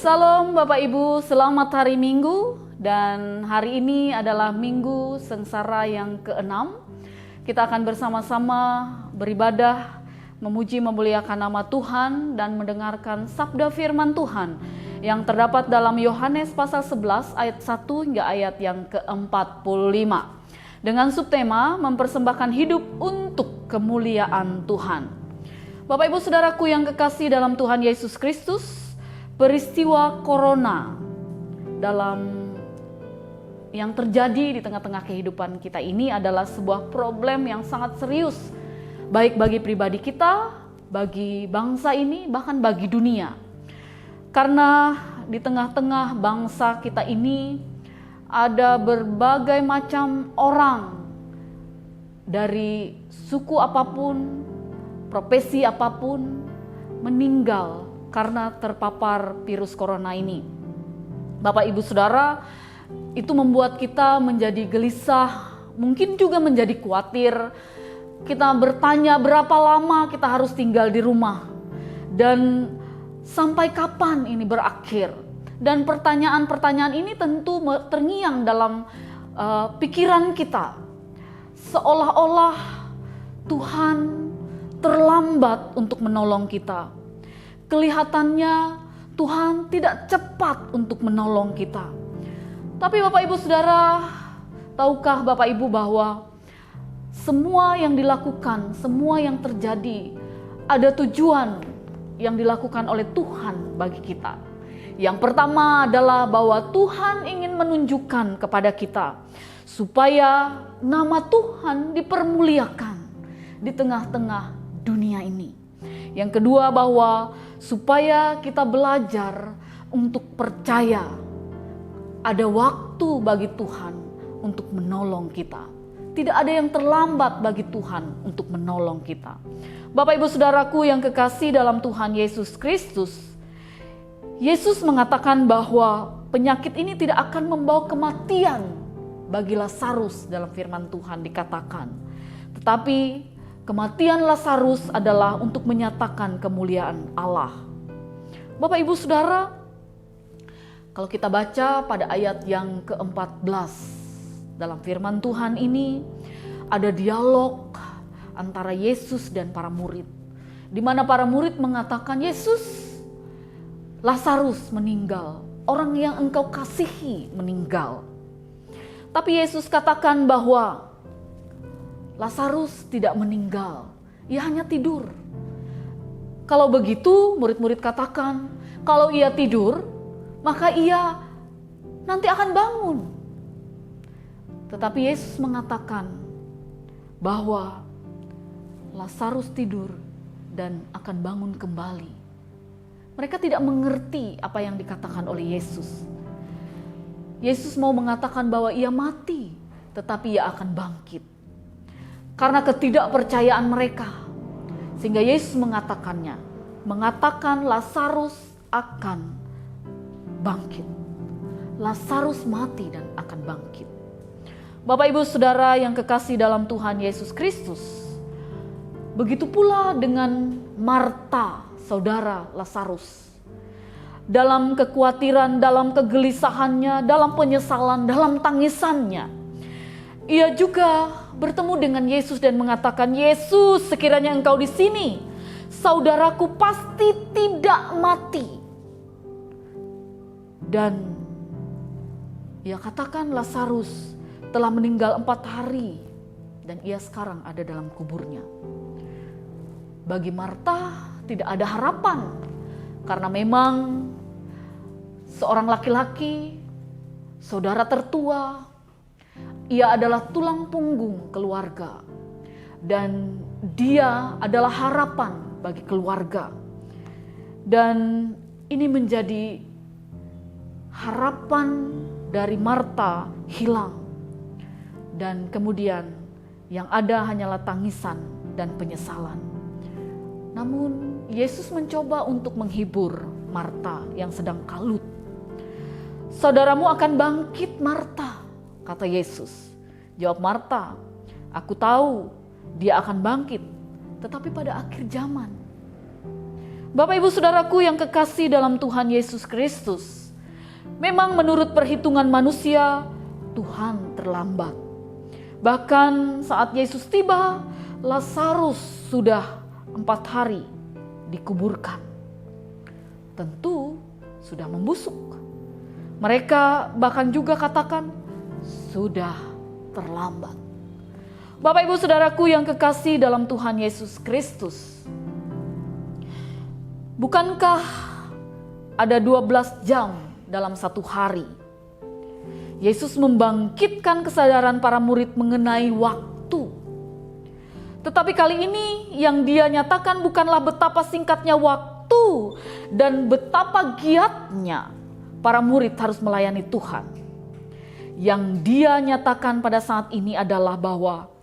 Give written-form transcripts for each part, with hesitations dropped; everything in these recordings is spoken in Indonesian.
Salam Bapak Ibu, selamat hari Minggu. Dan hari ini adalah Minggu Sengsara yang ke-6. Kita akan bersama-sama beribadah, memuji memuliakan nama Tuhan dan mendengarkan sabda firman Tuhan yang terdapat dalam Yohanes pasal 11 ayat 1 hingga ayat yang ke-45. Dengan subtema mempersembahkan hidup untuk kemuliaan Tuhan. Bapak Ibu Saudaraku yang kekasih dalam Tuhan Yesus Kristus, peristiwa corona yang terjadi di tengah-tengah kehidupan kita ini adalah sebuah problem yang sangat serius, baik bagi pribadi kita, bagi bangsa ini, bahkan bagi dunia. Karena di tengah-tengah bangsa kita ini ada berbagai macam orang dari suku apapun, profesi apapun meninggal karena terpapar virus corona ini. Bapak Ibu Saudara, itu membuat kita menjadi gelisah, mungkin juga menjadi khawatir. Kita bertanya berapa lama kita harus tinggal di rumah dan sampai kapan ini berakhir. Dan pertanyaan-pertanyaan ini tentu terngiang dalam pikiran kita. Seolah-olah Tuhan terlambat untuk menolong kita. Kelihatannya Tuhan tidak cepat untuk menolong kita. Tapi Bapak Ibu Saudara, tahukah Bapak Ibu bahwa semua yang dilakukan, semua yang terjadi ada tujuan yang dilakukan oleh Tuhan bagi kita. Yang pertama adalah bahwa Tuhan ingin menunjukkan kepada kita supaya nama Tuhan dipermuliakan di tengah-tengah dunia ini. Yang kedua bahwa supaya kita belajar untuk percaya ada waktu bagi Tuhan untuk menolong kita. Tidak ada yang terlambat bagi Tuhan untuk menolong kita. Bapak Ibu Saudaraku yang kekasih dalam Tuhan Yesus Kristus, Yesus mengatakan bahwa penyakit ini tidak akan membawa kematian bagi Lazarus. Dalam firman Tuhan dikatakan, tetapi kematian Lazarus adalah untuk menyatakan kemuliaan Allah. Bapak Ibu Saudara, kalau kita baca pada ayat yang ke-14 dalam firman Tuhan ini, ada dialog antara Yesus dan para murid, di mana para murid mengatakan, Yesus, Lazarus meninggal, orang yang engkau kasihi meninggal. Tapi Yesus katakan bahwa Lazarus tidak meninggal, ia hanya tidur. Kalau begitu, murid-murid katakan, kalau ia tidur, maka ia nanti akan bangun. Tetapi Yesus mengatakan bahwa Lazarus tidur dan akan bangun kembali. Mereka tidak mengerti apa yang dikatakan oleh Yesus. Yesus mau mengatakan bahwa ia mati, tetapi ia akan bangkit. Karena ketidakpercayaan mereka, sehingga Yesus mengatakan Lazarus akan bangkit. Lazarus mati dan akan bangkit. Bapak Ibu Saudara yang kekasih dalam Tuhan Yesus Kristus, begitu pula dengan Marta, saudara Lazarus. Dalam kekhawatiran, dalam kegelisahannya, dalam penyesalan, dalam tangisannya, ia juga bertemu dengan Yesus dan mengatakan, Yesus, sekiranya engkau di sini, saudaraku pasti tidak mati. Dan ia katakan Lazarus telah meninggal 4 hari dan ia sekarang ada dalam kuburnya. Bagi Marta tidak ada harapan karena memang seorang laki-laki, saudara tertua, ia adalah tulang punggung keluarga dan dia adalah harapan bagi keluarga. Dan ini menjadi harapan dari Marta hilang. Dan kemudian yang ada hanyalah tangisan dan penyesalan. Namun Yesus mencoba untuk menghibur Marta yang sedang kalut. Saudaramu akan bangkit, Marta, kata Yesus. Jawab Marta, aku tahu dia akan bangkit, tetapi pada akhir zaman. Bapak Ibu Saudaraku yang kekasih dalam Tuhan Yesus Kristus, memang menurut perhitungan manusia, Tuhan terlambat. Bahkan saat Yesus tiba, Lazarus sudah 4 hari dikuburkan. Tentu sudah membusuk. Mereka bahkan juga katakan sudah terlambat. Bapak Ibu Saudaraku yang kekasih dalam Tuhan Yesus Kristus, bukankah ada 12 jam dalam satu hari? Yesus membangkitkan kesadaran para murid mengenai waktu. Tetapi kali ini yang dia nyatakan bukanlah betapa singkatnya waktu dan betapa giatnya para murid harus melayani Tuhan. Yang dia nyatakan pada saat ini adalah bahwa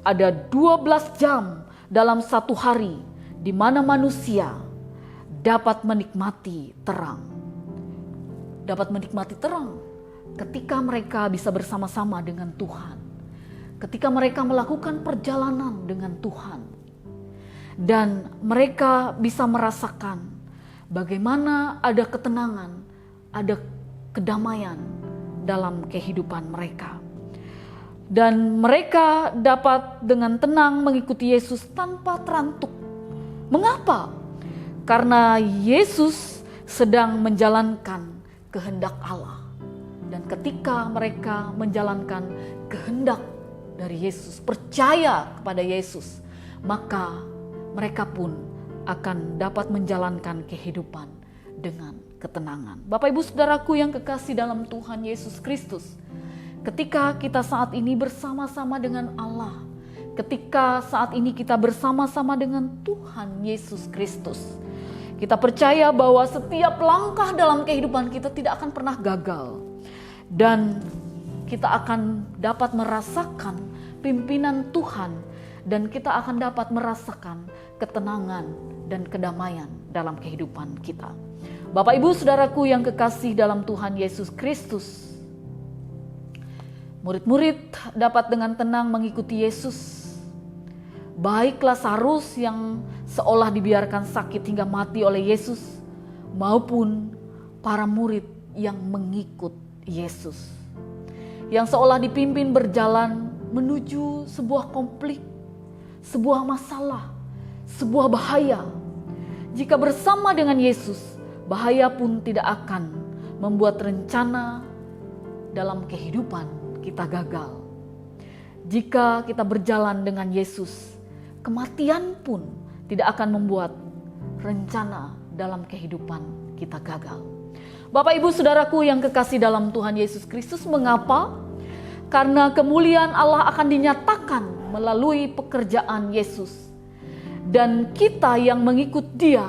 ada 12 jam dalam satu hari di mana manusia dapat menikmati terang. Dapat menikmati terang ketika mereka bisa bersama-sama dengan Tuhan. Ketika mereka melakukan perjalanan dengan Tuhan. Dan mereka bisa merasakan bagaimana ada ketenangan, ada kedamaian dalam kehidupan mereka. Dan mereka dapat dengan tenang mengikuti Yesus tanpa terantuk. Mengapa? Karena Yesus sedang menjalankan kehendak Allah. Dan ketika mereka menjalankan kehendak dari Yesus, percaya kepada Yesus, maka mereka pun akan dapat menjalankan kehidupan dengan ketenangan. Bapak Ibu Saudaraku yang kekasih dalam Tuhan Yesus Kristus, ketika kita saat ini bersama-sama dengan Allah, ketika saat ini kita bersama-sama dengan Tuhan Yesus Kristus, kita percaya bahwa setiap langkah dalam kehidupan kita tidak akan pernah gagal. Dan kita akan dapat merasakan pimpinan Tuhan. Dan kita akan dapat merasakan ketenangan dan kedamaian dalam kehidupan kita. Bapak Ibu Saudaraku yang kekasih dalam Tuhan Yesus Kristus, murid-murid dapat dengan tenang mengikuti Yesus. Baik Lazarus yang seolah dibiarkan sakit hingga mati oleh Yesus, maupun para murid yang mengikut Yesus, yang seolah dipimpin berjalan menuju sebuah konflik, sebuah masalah, sebuah bahaya. Jika bersama dengan Yesus, bahaya pun tidak akan membuat rencana dalam kehidupan kita gagal. Jika kita berjalan dengan Yesus, kematian pun tidak akan membuat rencana dalam kehidupan kita gagal. Bapak Ibu Saudaraku yang kekasih dalam Tuhan Yesus Kristus, mengapa? Karena kemuliaan Allah akan dinyatakan melalui pekerjaan Yesus. Dan kita yang mengikut Dia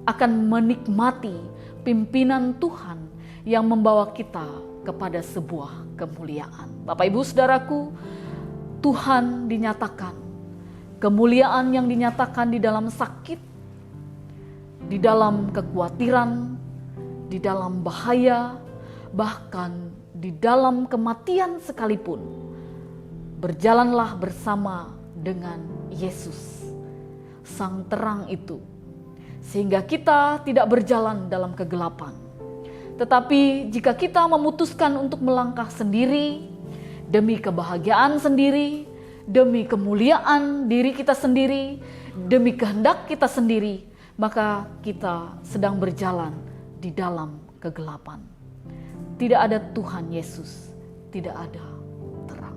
akan menikmati pimpinan Tuhan yang membawa kita kepada sebuah kemuliaan. Bapak Ibu Saudaraku, Tuhan dinyatakan, kemuliaan yang dinyatakan di dalam sakit, di dalam kekhawatiran, di dalam bahaya, bahkan di dalam kematian sekalipun. Berjalanlah bersama dengan Yesus, Sang Terang itu, sehingga kita tidak berjalan dalam kegelapan. Tetapi jika kita memutuskan untuk melangkah sendiri, demi kebahagiaan sendiri, demi kemuliaan diri kita sendiri, demi kehendak kita sendiri, maka kita sedang berjalan di dalam kegelapan. Tidak ada Tuhan Yesus, tidak ada terang.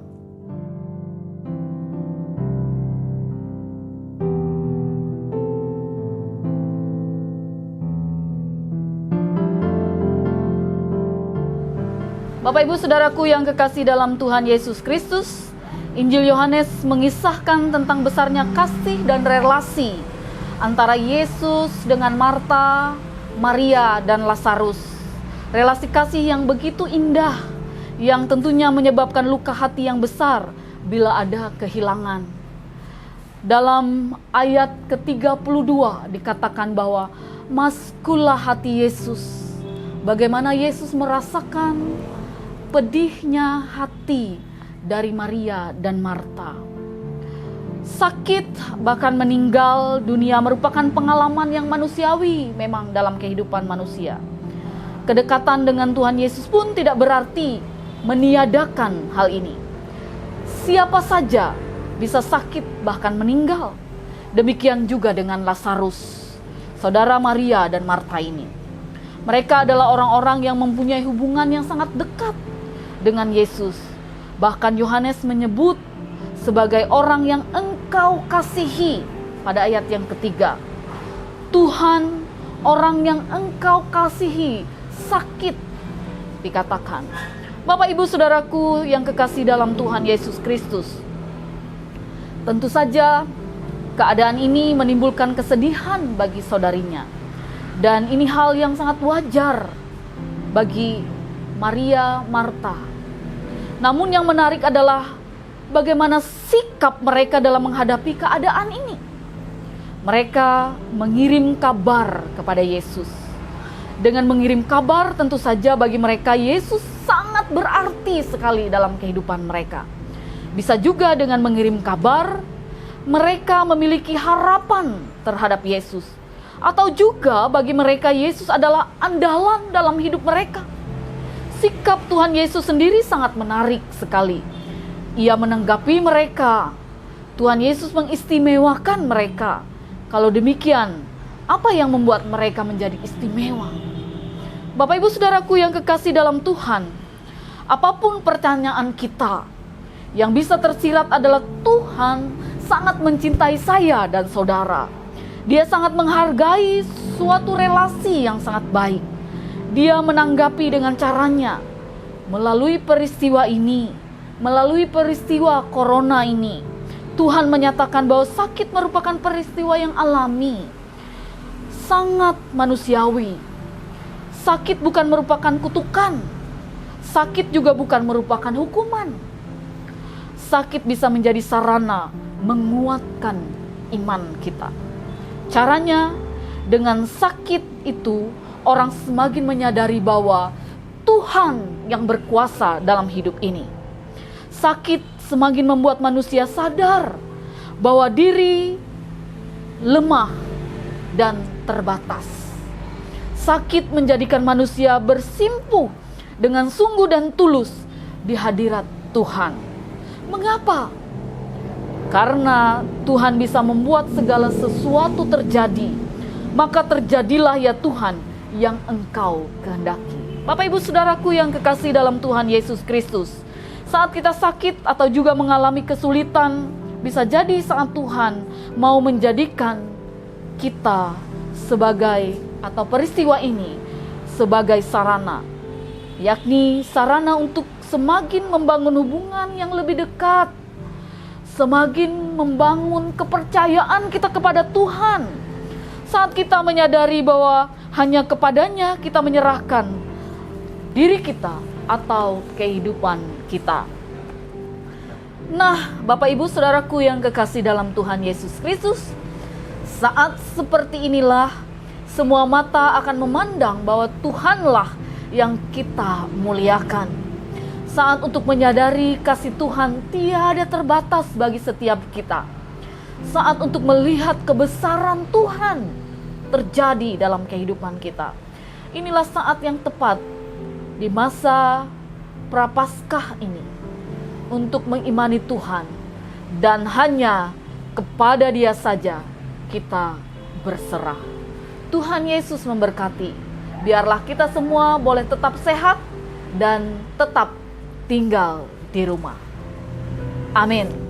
Bapak Ibu Saudaraku yang kekasih dalam Tuhan Yesus Kristus, Injil Yohanes mengisahkan tentang besarnya kasih dan relasi antara Yesus dengan Marta, Maria, dan Lazarus. Relasi kasih yang begitu indah, yang tentunya menyebabkan luka hati yang besar bila ada kehilangan. Dalam ayat ke-32 dikatakan bahwa maskulah hati Yesus. Bagaimana Yesus merasakan pedihnya hati dari Maria dan Marta. Sakit, bahkan meninggal dunia merupakan pengalaman yang manusiawi memang dalam kehidupan manusia. Kedekatan dengan Tuhan Yesus pun tidak berarti meniadakan hal ini. Siapa saja bisa sakit bahkan meninggal. Demikian juga dengan Lazarus, saudara Maria dan Marta ini. Mereka adalah orang-orang yang mempunyai hubungan yang sangat dekat dengan Yesus. Bahkan Yohanes menyebut sebagai orang yang engkau kasihi pada ayat yang ketiga. Tuhan, orang yang engkau kasihi, sakit dikatakan. Bapak Ibu Saudaraku yang kekasih dalam Tuhan Yesus Kristus, tentu saja keadaan ini menimbulkan kesedihan bagi saudarinya. Dan ini hal yang sangat wajar bagi Maria, Marta. Namun yang menarik adalah bagaimana sikap mereka dalam menghadapi keadaan ini. Mereka mengirim kabar kepada Yesus. Dengan mengirim kabar, tentu saja bagi mereka Yesus sangat berarti sekali dalam kehidupan mereka. Bisa juga dengan mengirim kabar, mereka memiliki harapan terhadap Yesus. Atau juga bagi mereka Yesus adalah andalan dalam hidup mereka. Sikap Tuhan Yesus sendiri sangat menarik sekali. Ia menanggapi mereka. Tuhan Yesus mengistimewakan mereka. Kalau demikian, apa yang membuat mereka menjadi istimewa? Bapak Ibu Saudaraku yang kekasih dalam Tuhan, apapun pertanyaan kita, yang bisa tersirat adalah Tuhan sangat mencintai saya dan saudara. Dia sangat menghargai suatu relasi yang sangat baik. Dia menanggapi dengan caranya, melalui peristiwa ini, melalui peristiwa corona ini, Tuhan menyatakan bahwa sakit merupakan peristiwa yang alami, sangat manusiawi. Sakit bukan merupakan kutukan, sakit juga bukan merupakan hukuman. Sakit bisa menjadi sarana menguatkan iman kita. Caranya, dengan sakit itu, orang semakin menyadari bahwa Tuhan yang berkuasa dalam hidup ini. Sakit semakin membuat manusia sadar bahwa diri lemah dan terbatas. Sakit menjadikan manusia bersimpuh dengan sungguh dan tulus di hadirat Tuhan. Mengapa? Karena Tuhan bisa membuat segala sesuatu terjadi. Maka terjadilah ya Tuhan yang Engkau kehendaki. Bapak Ibu Saudaraku yang kekasih dalam Tuhan Yesus Kristus, saat kita sakit atau juga mengalami kesulitan, bisa jadi saat Tuhan mau menjadikan kita sebagai, atau peristiwa ini sebagai sarana, yakni sarana untuk semakin membangun hubungan yang lebih dekat, semakin membangun kepercayaan kita kepada Tuhan. Saat kita menyadari bahwa hanya kepadanya kita menyerahkan diri kita atau kehidupan kita. Nah, Bapak Ibu Saudaraku yang kekasih dalam Tuhan Yesus Kristus, saat seperti inilah semua mata akan memandang bahwa Tuhanlah yang kita muliakan. Saat untuk menyadari kasih Tuhan tiada terbatas bagi setiap kita. Saat untuk melihat kebesaran Tuhan terjadi dalam kehidupan kita. Inilah saat yang tepat di masa Prapaskah ini untuk mengimani Tuhan, dan hanya kepada Dia saja kita berserah. Tuhan Yesus memberkati. Biarlah kita semua boleh tetap sehat dan tetap tinggal di rumah. Amin.